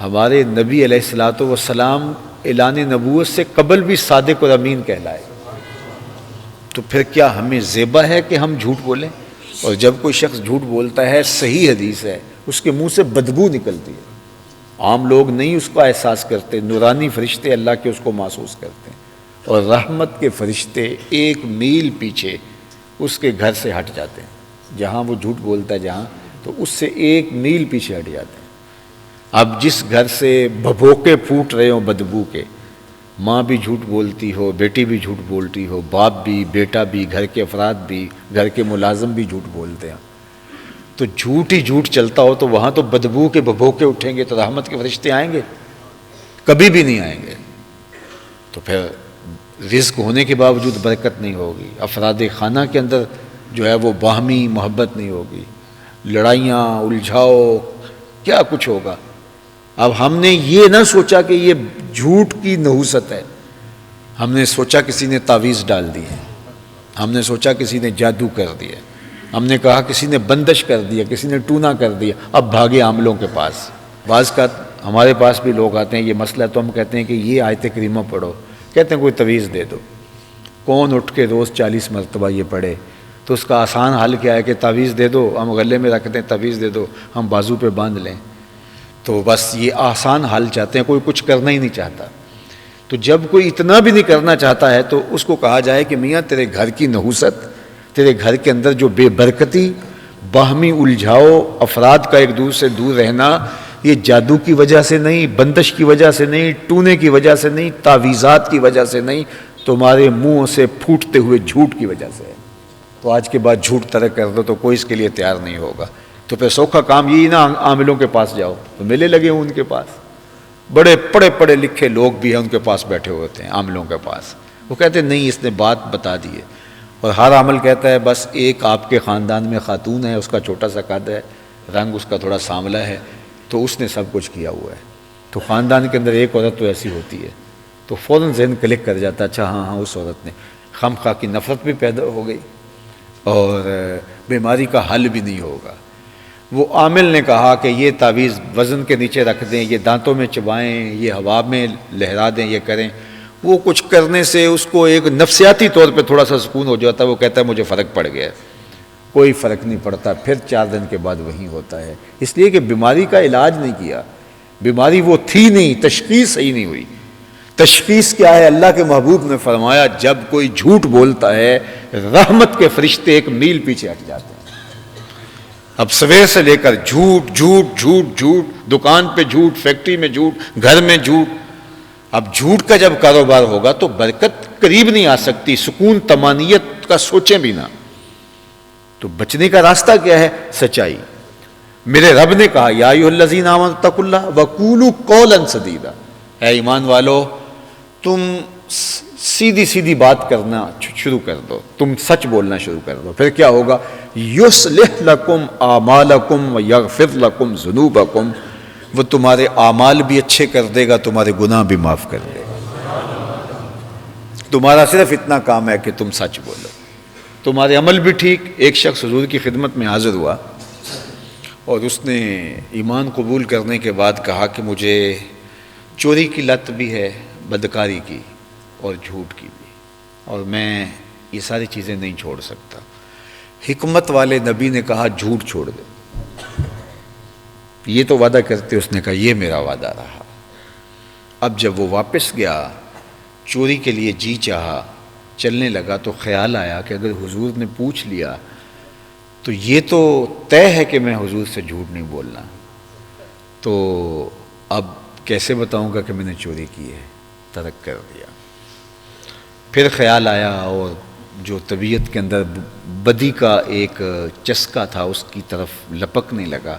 ہمارے نبی علیہ الصلوۃ والسلام اعلان نبوت سے قبل بھی صادق اور امین کہلائے، تو پھر کیا ہمیں زیبا ہے کہ ہم جھوٹ بولیں؟ اور جب کوئی شخص جھوٹ بولتا ہے، صحیح حدیث ہے، اس کے منہ سے بدبو نکلتی ہے، عام لوگ نہیں اس کا احساس کرتے، نورانی فرشتے اللہ کے اس کو محسوس کرتے ہیں، اور رحمت کے فرشتے 1 میل پیچھے اس کے گھر سے ہٹ جاتے ہیں، جہاں وہ جھوٹ بولتا ہے جہاں، تو اس سے 1 میل پیچھے ہٹ جاتے ہیں۔ اب جس گھر سے بھبوکے پھوٹ رہے ہوں بدبو کے، ماں بھی جھوٹ بولتی ہو، بیٹی بھی جھوٹ بولتی ہو، باپ بھی، بیٹا بھی، گھر کے افراد بھی، گھر کے ملازم بھی جھوٹ بولتے ہیں، تو جھوٹ ہی جھوٹ چلتا ہو تو وہاں تو بدبو کے بھبوکے اٹھیں گے، تو رحمت کے فرشتے آئیں گے؟ کبھی بھی نہیں آئیں گے۔ تو پھر رزق ہونے کے باوجود برکت نہیں ہوگی، افراد خانہ کے اندر جو ہے وہ باہمی محبت نہیں ہوگی، لڑائیاں، الجھاؤ، کیا کچھ ہوگا۔ اب ہم نے یہ نہ سوچا کہ یہ جھوٹ کی نحوست ہے، ہم نے سوچا کسی نے تعویذ ڈال دی ہے، ہم نے سوچا کسی نے جادو کر دیا، ہم نے کہا کسی نے بندش کر دیا، کسی نے ٹونا کر دیا، اب بھاگے عاملوں کے پاس۔ بعض کا ہمارے پاس بھی لوگ آتے ہیں، یہ مسئلہ تو ہم کہتے ہیں کہ یہ آیت کریمہ پڑھو، کہتے ہیں کوئی تعویذ دے دو۔ کون اٹھ کے روز 40 مرتبہ یہ پڑھے؟ تو اس کا آسان حل کیا ہے کہ تعویذ دے دو، ہم غلے میں رکھ دیں، تعویذ دے دو، ہم بازو پہ باندھ لیں۔ تو بس یہ آسان حل چاہتے ہیں، کوئی کچھ کرنا ہی نہیں چاہتا۔ تو جب کوئی اتنا بھی نہیں کرنا چاہتا ہے تو اس کو کہا جائے کہ میاں تیرے گھر کی نحوست، تیرے گھر کے اندر جو بے برکتی، باہمی الجھاؤ، افراد کا ایک دوسرے سے دور رہنا، یہ جادو کی وجہ سے نہیں، بندش کی وجہ سے نہیں، ٹونے کی وجہ سے نہیں، تعویذات کی وجہ سے نہیں، تمہارے منہ سے پھوٹتے ہوئے جھوٹ کی وجہ سے ہے۔ تو آج کے بعد جھوٹ ترک کر دو تو کوئی اس کے لیے تیار نہیں ہوگا۔ تو پھر سوکھا کام یہی نا، عاملوں کے پاس جاؤ، تو میلے لگے ہوں ان کے پاس، بڑے پڑھے لکھے لوگ بھی ہیں ان کے پاس بیٹھے ہوتے ہیں، عاملوں کے پاس، وہ کہتے ہیں نہیں اس نے بات بتا دی ہے، اور ہر عامل کہتا ہے بس ایک آپ کے خاندان میں خاتون ہے، اس کا چھوٹا سا قد ہے، رنگ اس کا تھوڑا سانولا ہے، تو اس نے سب کچھ کیا ہوا ہے۔ تو خاندان کے اندر ایک عورت تو ایسی ہوتی ہے، تو فوراً ذہن کلک کر جاتا ہے، اچھا ہاں اس عورت نے، خواہ کی نفرت بھی پیدا ہو گئی اور بیماری کا حل بھی نہیں ہوگا۔ وہ عامل نے کہا کہ یہ تعویذ وزن کے نیچے رکھ دیں، یہ دانتوں میں چبائیں، یہ ہوا میں لہرا دیں، یہ کریں، وہ کچھ کرنے سے اس کو ایک نفسیاتی طور پہ تھوڑا سا سکون ہو جاتا ہے، وہ کہتا ہے مجھے فرق پڑ گیا۔ کوئی فرق نہیں پڑتا، پھر 4 دن کے بعد وہیں ہوتا ہے، اس لیے کہ بیماری کا علاج نہیں کیا، بیماری وہ تھی نہیں، تشخیص صحیح نہیں ہوئی۔ تشخیص کیا ہے؟ اللہ کے محبوب نے فرمایا جب کوئی جھوٹ بولتا ہے رحمت کے فرشتے 1 میل پیچھے ہٹ جاتے ہیں۔ اب سویر سے لے کر جھوٹ جھوٹ جھوٹ جھوٹ، دکان پہ جھوٹ، فیکٹری میں جھوٹ، گھر میں جھوٹ۔ اب جھوٹ کا جب کاروبار ہوگا تو برکت قریب نہیں آ سکتی، سکون طمانینت کا سوچیں بھی نہ۔ تو بچنے کا راستہ کیا ہے؟ سچائی۔ میرے رب نے کہا یا ایھا الذین آمنوا اتقوا اللہ وقولوا قولا سدیدا، اے ایمان والو تم سیدھی سیدھی بات کرنا شروع کر دو، تم سچ بولنا شروع کر دو، پھر کیا ہوگا؟ یصلح لکم اعمالکم ویغفر لکم ذنوبکم، وہ تمہارے اعمال بھی اچھے کر دے گا، تمہارے گناہ بھی معاف کر دے گا۔ تمہارا صرف اتنا کام ہے کہ تم سچ بولو، تمہارے عمل بھی ٹھیک۔ ایک شخص حضور کی خدمت میں حاضر ہوا اور اس نے ایمان قبول کرنے کے بعد کہا کہ مجھے چوری کی لت بھی ہے، بدکاری کی اور جھوٹ کی بھی، اور میں یہ ساری چیزیں نہیں چھوڑ سکتا۔ حکمت والے نبی نے کہا جھوٹ چھوڑ دے، یہ تو وعدہ کرتے، اس نے کہا یہ میرا وعدہ رہا۔ اب جب وہ واپس گیا، چوری کے لیے جی چاہا، چلنے لگا تو خیال آیا کہ اگر حضور نے پوچھ لیا تو یہ تو طے ہے کہ میں حضور سے جھوٹ نہیں بولنا، تو اب کیسے بتاؤں گا کہ میں نے چوری کی ہے؟ ترک کر دیا۔ پھر خیال آیا اور جو طبیعت کے اندر بدی کا ایک چسکا تھا اس کی طرف لپکنے لگا،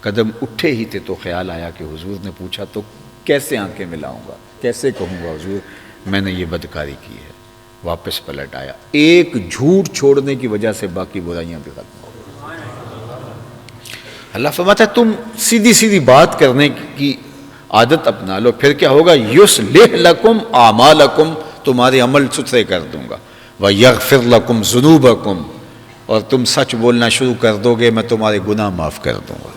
قدم اٹھے ہی تھے تو خیال آیا کہ حضور نے پوچھا تو کیسے آنکھیں ملاؤں گا، کیسے کہوں گا حضور میں نے یہ بدکاری کی ہے۔ واپس پلٹ آیا، ایک جھوٹ چھوڑنے کی وجہ سے باقی برائیاں بھی ختم ہو گئی۔ اللہ فرماتا ہے تم سیدھی سیدھی بات کرنے کی عادت اپنا لو، پھر کیا ہوگا؟ یصلح لکم اعمالکم، تمہارے عمل ستھرے کر دوں گا، ویغفر لکم ذنوبکم، اور تم سچ بولنا شروع کر دو گے میں تمہارے گناہ معاف کر دوں گا۔